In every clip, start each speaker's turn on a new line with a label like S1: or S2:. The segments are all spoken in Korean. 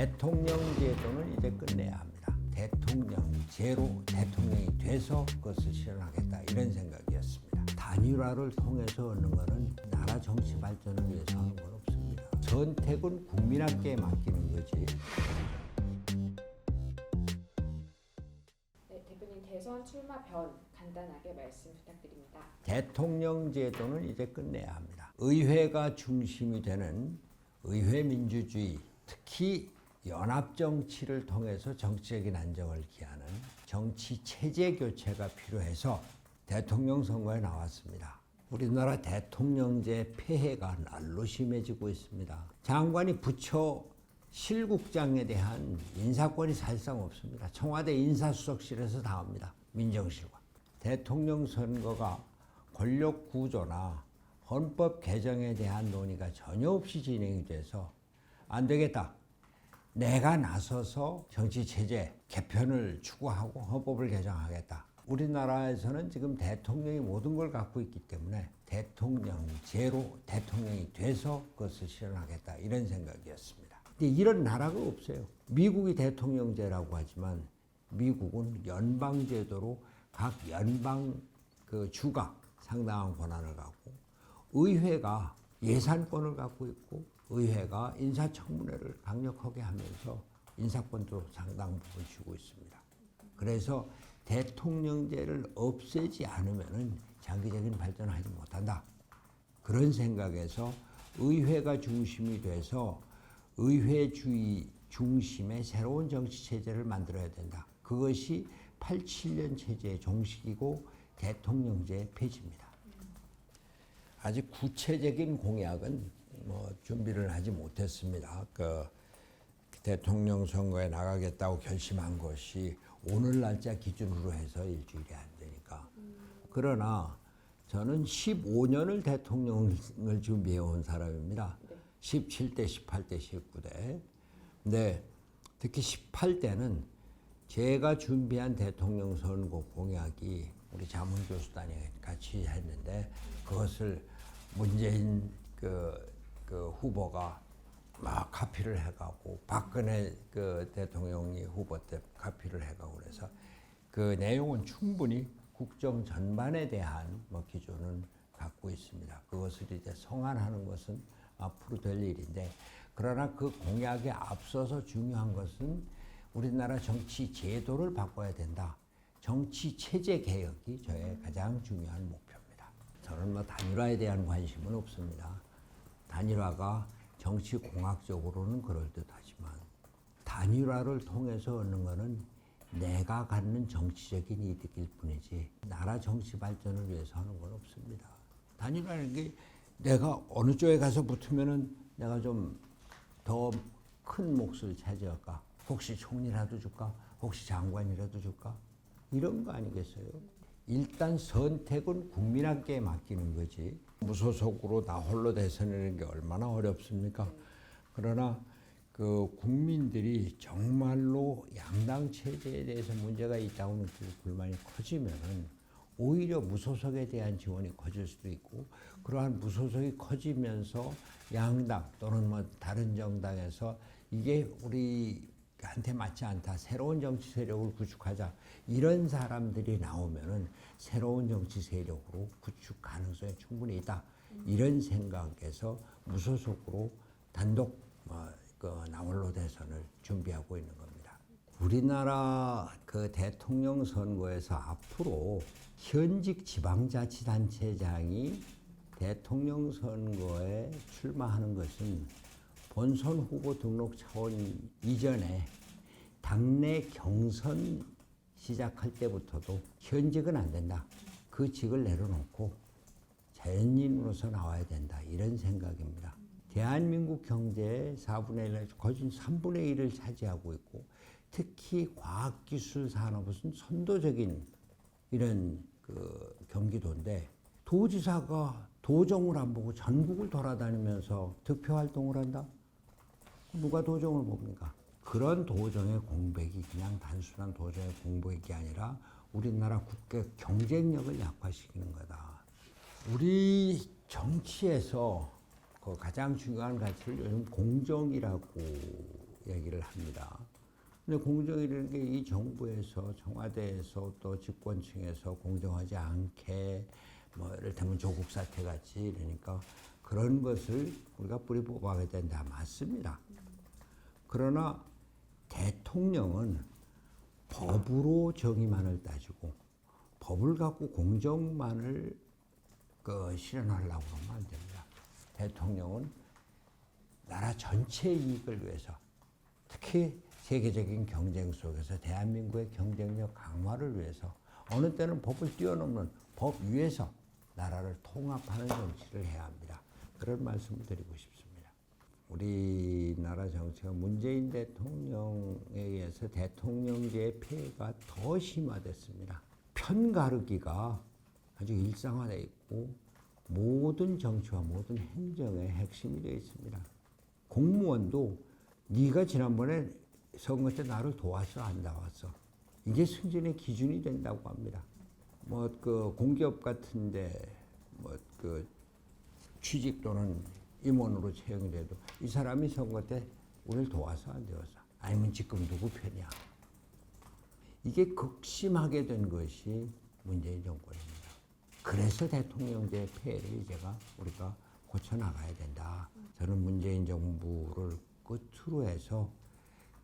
S1: 대통령 제도는 이제 끝내야 합니다. 대통령제로 대통령이 돼서 그것을 실현하겠다, 이런 생각이었습니다. 단일화를 통해서 얻는 것은 나라 정치 발전을 위해서 하는 건 없습니다. 선택은 국민에게 맡기는 거지.
S2: 네, 대표님 대선 출마 변 간단하게 말씀 부탁드립니다.
S1: 대통령 제도는 이제 끝내야 합니다. 의회가 중심이 되는 의회 민주주의, 특히 연합 정치를 통해서 정치적인 안정을 기하는 정치 체제 교체가 필요해서 대통령 선거에 나왔습니다. 우리나라 대통령제 폐해가 날로 심해지고 있습니다. 장관이 부처 실국장에 대한 인사권이 사실상 없습니다. 청와대 인사수석실에서 다 합니다. 민정실과. 대통령 선거가 권력 구조나 헌법 개정에 대한 논의가 전혀 없이 진행이 돼서 안 되겠다. 내가 나서서 정치체제 개편을 추구하고 헌법을 개정하겠다. 우리나라에서는 지금 대통령이 모든 걸 갖고 있기 때문에 대통령제로 대통령이 돼서 그것을 실현하겠다, 이런 생각이었습니다. 근데 이런 나라가 없어요. 미국이 대통령제라고 하지만 미국은 연방제도로 각 연방 주가 상당한 권한을 갖고, 의회가 예산권을 갖고 있고, 의회가 인사청문회를 강력하게 하면서 인사권도 상당 부분 쥐고 있습니다. 그래서 대통령제를 없애지 않으면 장기적인 발전을 하지 못한다. 그런 생각에서 의회가 중심이 돼서 의회주의 중심의 새로운 정치체제를 만들어야 된다. 그것이 87년 체제의 종식이고 대통령제의 폐지입니다. 아직 구체적인 공약은 준비를 하지 못했습니다. 대통령 선거에 나가겠다고 결심한 것이 오늘 날짜 기준으로 해서 일주일이 안 되니까. 그러나 저는 15년을 대통령을 준비해 온 사람입니다. 17대, 18대, 19대. 근데 특히 18대는 제가 준비한 대통령 선거 공약이 우리 자문교수단이 같이 했는데, 그것을 문재인 후보가 막 카피를 해가고, 박근혜 대통령이 후보 때 카피를 해가고, 그래서 그 내용은 충분히 국정 전반에 대한 기준은 갖고 있습니다. 그것을 이제 성안하는 것은 앞으로 될 일인데, 그러나 그 공약에 앞서서 중요한 것은 우리나라 정치 제도를 바꿔야 된다. 정치 체제 개혁이 저의 가장 중요한 목표입니다. 저는 단일화에 대한 관심은 없습니다. 단일화가 정치 공학적으로는 그럴듯하지만 단일화를 통해서 얻는 것은 내가 갖는 정치적인 이득일 뿐이지 나라 정치 발전을 위해서 하는 건 없습니다. 단일화라는 게 내가 어느 쪽에 가서 붙으면은 내가 좀 더 큰 몫을 차지할까? 혹시 총리라도 줄까? 혹시 장관이라도 줄까? 이런 거 아니겠어요? 일단 선택은 국민에게 맡기는 거지. 무소속으로 나 홀로 대선하는 게 얼마나 어렵습니까? 그러나 국민들이 정말로 양당 체제에 대해서 문제가 있다고 느끼고 불만이 커지면은 오히려 무소속에 대한 지원이 커질 수도 있고, 그러한 무소속이 커지면서 양당 또는 다른 정당에서 이게 우리한테 맞지 않다, 새로운 정치 세력을 구축하자, 이런 사람들이 나오면은 새로운 정치 세력으로 구축 가능성이 충분히 있다, 이런 생각에서 무소속으로 단독 나홀로 대선을 준비하고 있는 겁니다. 우리나라 대통령 선거에서 앞으로 현직 지방자치단체장이 대통령 선거에 출마하는 것은 본선 후보 등록 차원 이전에 당내 경선 시작할 때부터도 현직은 안 된다. 그 직을 내려놓고 자연인으로서 나와야 된다, 이런 생각입니다. 대한민국 경제의 4분의 1, 거의 3분의 1을 차지하고 있고, 특히 과학기술 산업은 선도적인 이런 경기도인데, 도지사가 도정을 안 보고 전국을 돌아다니면서 득표활동을 한다? 누가 도정을 봅니까? 그런 도정의 공백이 그냥 단순한 도정의 공백이 아니라 우리나라 국가 경쟁력을 약화시키는 거다. 우리 정치에서 가장 중요한 가치를 요즘 공정이라고 얘기를 합니다. 근데 공정이라는 게 이 정부에서 청와대에서 또 집권층에서 공정하지 않게 뭐 이를테면 조국 사태 같이 이러니까 그런 것을 우리가 뿌리 뽑아야 된다. 맞습니다. 그러나 대통령은 법으로 정의만을 따지고 법을 갖고 공정만을 실현하려고 하면 안 됩니다. 대통령은 나라 전체 이익을 위해서 특히 세계적인 경쟁 속에서 대한민국의 경쟁력 강화를 위해서 어느 때는 법을 뛰어넘는 법 위에서 나라를 통합하는 정치를 해야 합니다. 그런 말씀을 드리고 싶습니다. 우리나라 정치가 문재인 대통령에 의해서 대통령제의 폐해가 더 심화됐습니다. 편가르기가 아주 일상화되어 있고 모든 정치와 모든 행정의 핵심이 되어 있습니다. 공무원도 네가 지난번에 선거 때 나를 도왔어 안 도왔어 이게 승진의 기준이 된다고 합니다. 뭐 공기업 같은데 취직 또는 임원으로 채용이 돼도 이 사람이 선거 때 우리를 도와서 안 도와서 아니면 지금 누구 편이야. 이게 극심하게 된 것이 문재인 정권입니다. 그래서 대통령제 폐해를 이제가 우리가 고쳐나가야 된다. 저는 문재인 정부를 끝으로 해서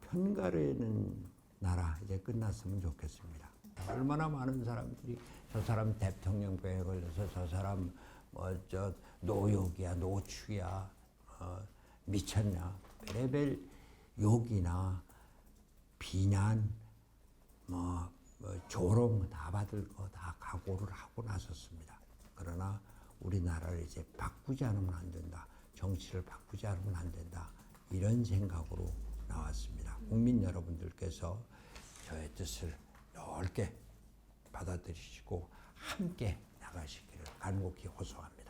S1: 편가르는 나라 이제 끝났으면 좋겠습니다. 얼마나 많은 사람들이 저 사람 대통령병에 걸려서 저 사람 노욕이야 노추야 미쳤냐 별의별 욕이나 비난 조롱 다 받을 거 다 각오를 하고 나섰습니다. 그러나 우리나라를 이제 바꾸지 않으면 안 된다. 정치를 바꾸지 않으면 안 된다. 이런 생각으로 나왔습니다. 국민 여러분들께서 저의 뜻을 넓게 받아들이시고 함께 나가시기를 간곡히 호소합니다.